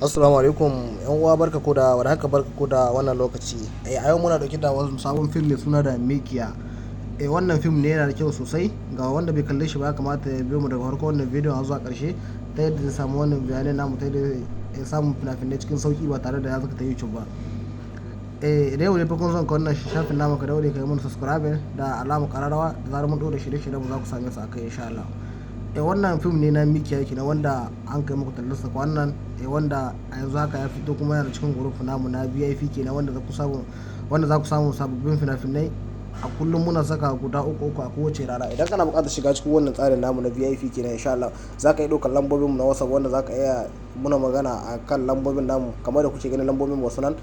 Assalamu alaikum yan uwa, barka ku da warhaka, barka ku da wannan lokaci. A yau muna dauke da wani sabon fim mai suna da Mikiya. Wannan fim ne yana da kyau sosai, ga wanda bai kalle shi ba ya kamata ya biyo mu daga farko wannan bidiyon har zuwa karshe ta yadda zai samu wannan bayanai namu, ta yadda ya samu fina-finai cikin sauki ba tare da ya saka ta YouTube ba. Idan yau ne fa kun son ka wannan shafin namu, ka daure ka yi mana subscribe da alamar kararrawa da zarar mun ɗora shirye-shiryen mu za ku same su a kai insha Allah. Wannan fim ne na Mikiya yake na wanda an kai muku tallarsa wannan wanda a yanzu haka ya fito kuma yana cikin group namu na VIP kenan wanda za ku samu sababbin fina-finai a kullum. Muna saka guda uku a kowace rana. Idan kana buƙatar shiga cikin wannan tsarin namu na VIP kenan insha Allah, za ka yi ɗaukar lambobin mu na WhatsApp wanda za ka iya muna magana a kan lambobin namu kamar da kuke ganin lambobin wasu nan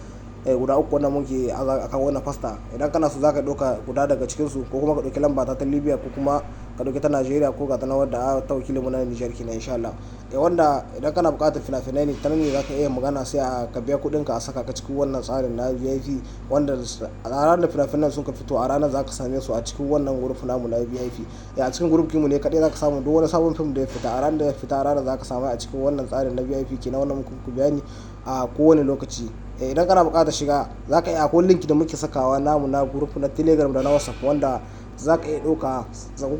guda uku wanda muke a kan wannan fasta. Idan kana so za ka ɗauka guda daga cikinsu, ko kuma ka ɗauki lamba ta Libya, ko kuma ka ɗauki ta Najeriya, ko ga ta na wadda ta wakilin mu na Niger kenan insha Allah. Wanda idan kana buƙatar fina-finai ne, ta nan ne za ka iya magana sai ka biya kuɗin ka a saka ka cikin wannan tsarin na VIP, wanda a ranar da fina-finan sun ka fito a ranar za ka same su a cikin wannan group namu na VIP. A cikin group mu ne kaɗai za ka samu duk wani sabon fim da ya fita a ranar da ya fita a ranar za ka samu a cikin wannan tsarin na VIP kenan, wannan muku bayani a kowane lokaci. Idan kana buƙatar shiga, za ka iya akwai link da muke sakawa namu na group na Telegram da na WhatsApp wanda za ka iya ɗauka,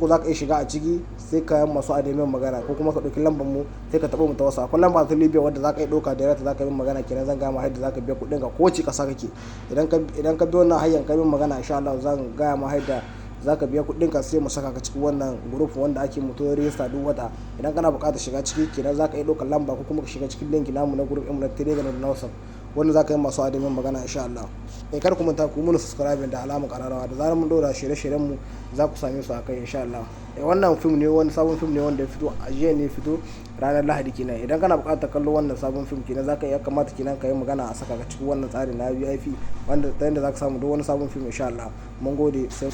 ko za ka iya shiga a ciki sai ka yi masu adamin magana, ko kuma ka ɗauki lambar mu sai ka taɓa mu ta WhatsApp. Akwai lamba ta Libya wanda za ka iya ɗauka da za ka yi magana kenan, zan gaya ma yadda za ka biya kuɗin ka ko ci ƙasa kake. Idan ka bi wannan hanyar ka yi magana insha Allah, zan gaya ma yadda za ka biya kuɗin ka sai mu saka ka cikin wannan group wanda ake mutu register duk wata. Idan kana buƙatar shiga ciki kenan, za ka iya ɗaukar lamba ko kuma ka shiga cikin link namu na group mu na Telegram da na WhatsApp wanda za ka yi masu adamin magana insha Allah. Kar ku manta ku mun subscribe da alamar kararrawa da zarar mun ɗora shirye-shiryen mu za ku same su a kai insha Allah. Wannan fim ne, wani sabon fim ne wanda ya fito a jiya ne, fito ranar Lahadi kenan. Idan kana buƙatar kallo wannan sabon fim kenan, za ka iya kamata kenan ka yi magana a saka ka cikin wannan tsarin na VIP wanda ta yadda za ka samu duk wani sabon fim insha Allah. Mun gode sai